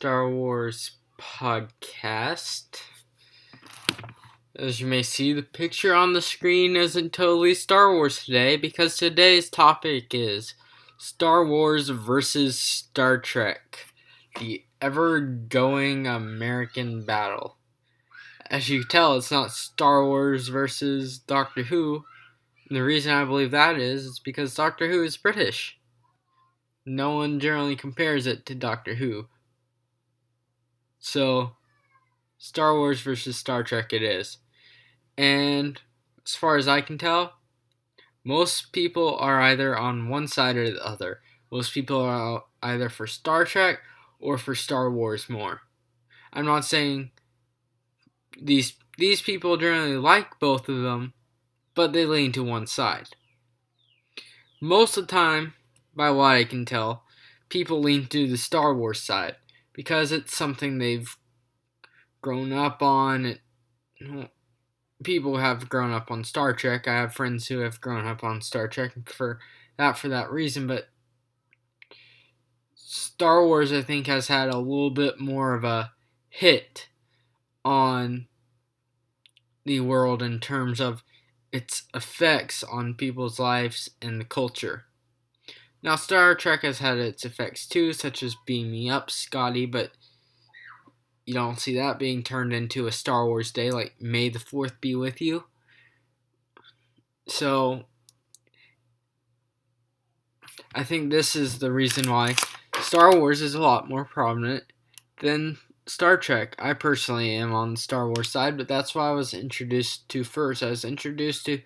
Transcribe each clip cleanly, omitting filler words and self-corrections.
Star Wars podcast. As you may see, the picture on the screen isn't totally Star Wars today because today's topic is Star Wars versus Star Trek, the ever-going American battle. As you can tell, it's not Star Wars versus Doctor Who. And the reason I believe that is because Doctor Who is British. No one generally compares it to Doctor Who. So, Star Wars versus Star Trek it is. And as far as I can tell, most people are either on one side or the other. Most people are either for Star Trek or for Star Wars more. I'm not saying these people generally like both of them, but they lean to one side. Most of the time, by what I can tell, people lean to the Star Wars side because it's something they've grown up on. People have grown up on Star Trek. I have friends who have grown up on Star Trek for that reason, but Star Wars, I think, has had a little bit more of a hit on the world in terms of its effects on people's lives and the culture. Now, Star Trek has had its effects too, such as Beam Me Up, Scotty, but you don't see that being turned into a Star Wars Day like May the 4th be with you. So, I think this is the reason why Star Wars is a lot more prominent than Star Trek. I personally am on the Star Wars side, but that's what I was introduced to first. I was introduced to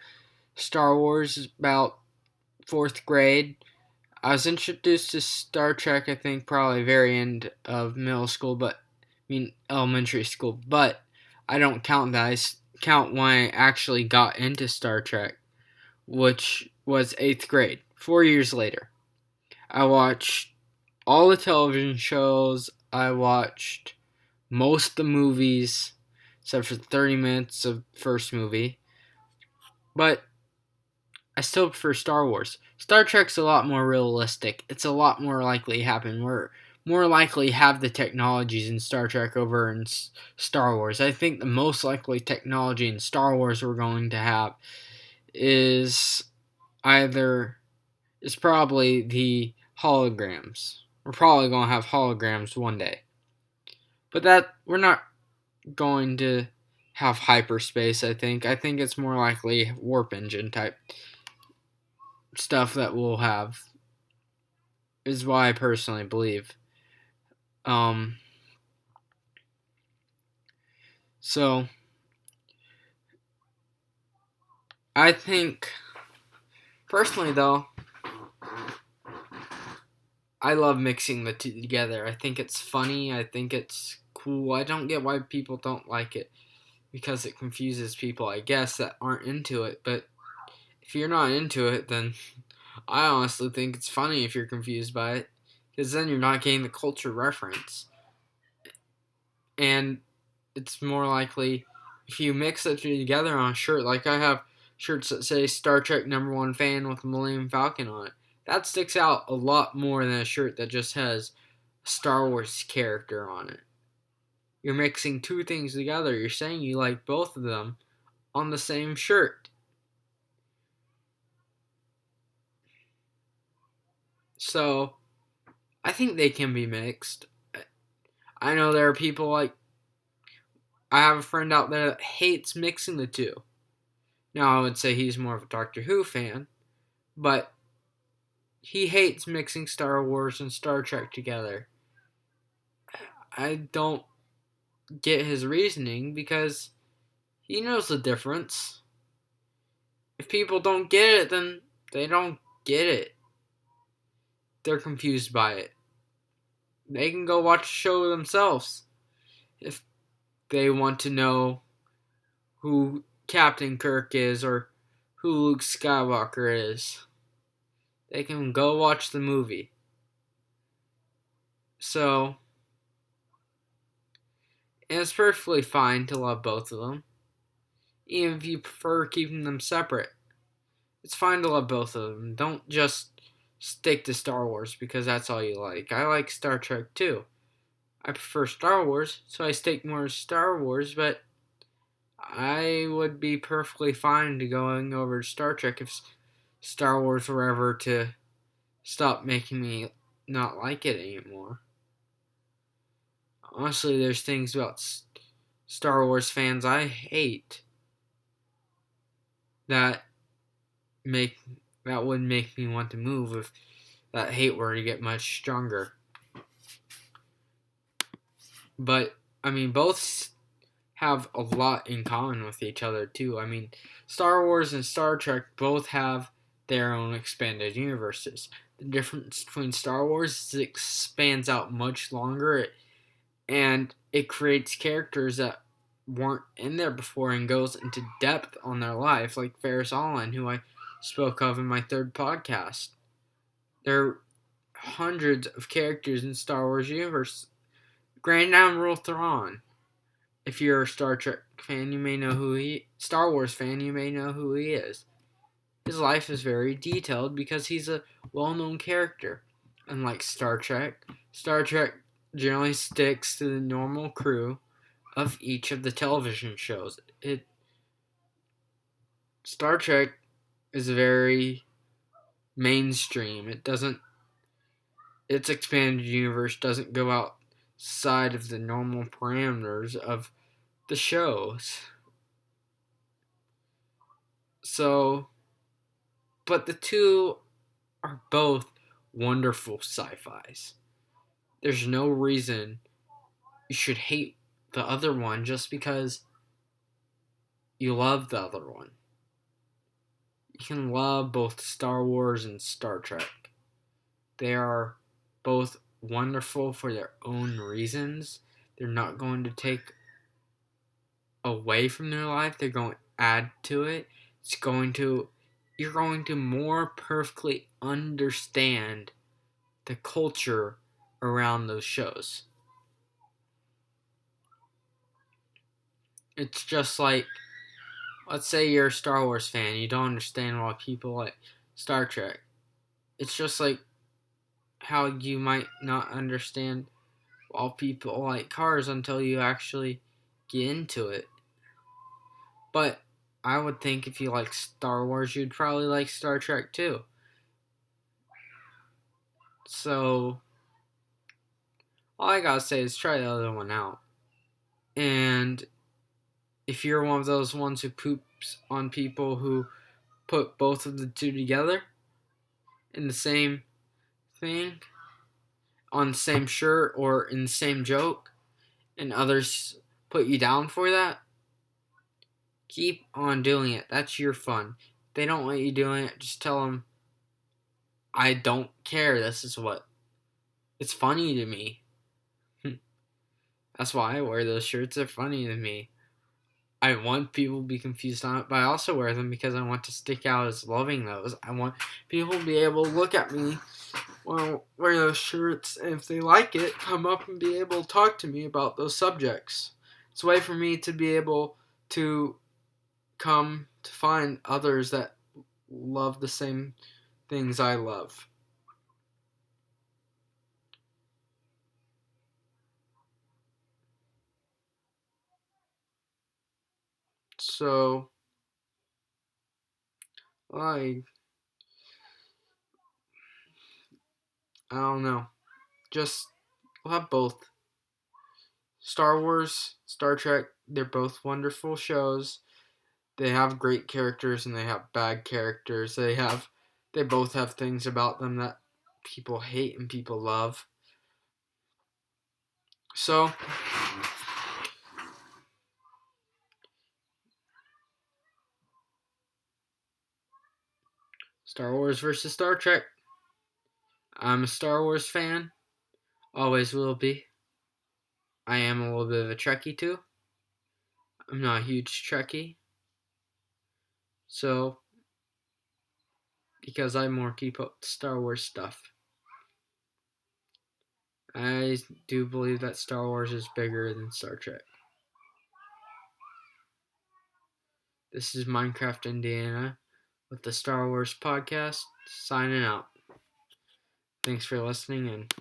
Star Wars about 4th grade. I was introduced to Star Trek, I think, probably very end of middle school, elementary school, but I don't count that. I count when I actually got into Star Trek, which was 8th grade, 4 years later. I watched all the television shows. I watched most of the movies, except for 30 minutes of the first movie. But I still prefer Star Wars. Star Trek's a lot more realistic. It's a lot more likely to happen. We're more likely have the technologies in Star Trek over in Star Wars. I think the most likely technology in Star Wars we're going to have is probably the holograms. We're probably going to have holograms one day. But that we're not going to have hyperspace, I think. I think it's more likely warp engine type stuff that we'll have, is what I personally believe. So I think, personally though, I love mixing the two together. I think it's funny. I think it's cool. I don't get why people don't like it, because it confuses people, I guess, that aren't into it. But if you're not into it, then I honestly think it's funny if you're confused by it, because then you're not getting the culture reference. And it's more likely if you mix the two together on a shirt, like I have shirts that say Star Trek #1 fan with the Millennium Falcon on it. That sticks out a lot more than a shirt that just has a Star Wars character on it. You're mixing two things together. You're saying you like both of them on the same shirt. So, I think they can be mixed. I know there are people I have a friend out there that hates mixing the two. Now, I would say he's more of a Doctor Who fan, but he hates mixing Star Wars and Star Trek together. I don't get his reasoning because he knows the difference. If people don't get it, then they don't get it. They're confused by it. They can go watch the show themselves if they want to know who Captain Kirk is or who Luke Skywalker is. They can go watch the movie. So, and it's perfectly fine to love both of them, even if you prefer keeping them separate. It's fine to love both of them. Don't just stick to Star Wars because that's all you like. I like Star Trek too. I prefer Star Wars, so I stick more to Star Wars, but I would be perfectly fine to going over to Star Trek if Star Wars were ever to stop making me not like it anymore. Honestly, there's things about Star Wars fans I hate that make that would make me want to move if that hate were to get much stronger. But I mean, both have a lot in common with each other too. I mean, Star Wars and Star Trek both have their own expanded universes. The difference between Star Wars is it expands out much longer and it creates characters that weren't in there before and goes into depth on their life, like Ferris Allen, who I spoke of in my third podcast. There are hundreds of characters in Star Wars universe. Grand Admiral Thrawn. If you're a Star Trek fan, you may know who Star Wars fan, you may know who he is. His life is very detailed because he's a well-known character. Unlike Star Trek generally sticks to the normal crew of each of the television shows. Star Trek is very mainstream. Its expanded universe doesn't go outside of the normal parameters of the shows. So, but the two are both wonderful sci-fis. There's no reason you should hate the other one just because you love the other one. You can love both Star Wars and Star Trek. They are both wonderful for their own reasons. They're not going to take away from their life, they're going to add to it. You're going to more perfectly understand the culture around those shows. It's just like, let's say you're a Star Wars fan, you don't understand why people like Star Trek. It's just like how you might not understand why people like cars until you actually get into it. But I would think if you like Star Wars, you'd probably like Star Trek too. So, all I gotta say is try the other one out. And if you're one of those ones who poops on people who put both of the two together in the same thing, on the same shirt or in the same joke, and others put you down for that, keep on doing it. That's your fun. If they don't want you doing it, just tell them, I don't care. This is what it's funny to me. That's why I wear those shirts. They're funny to me. I want people to be confused on it, but I also wear them because I want to stick out as loving those. I want people to be able to look at me when I wear those shirts, and if they like it, come up and be able to talk to me about those subjects. It's a way for me to be able to come to find others that love the same things I love. So, I don't know. Just love both. Star Wars, Star Trek, they're both wonderful shows. They have great characters and they have bad characters. They both have things about them that people hate and people love. So, Star Wars versus Star Trek. I'm a Star Wars fan. Always will be. I am a little bit of a Trekkie too. I'm not a huge Trekkie. So, because I more keep up with Star Wars stuff. I do believe that Star Wars is bigger than Star Trek. This is Minecraft Indiana with the Star Wars podcast, signing out. Thanks for listening and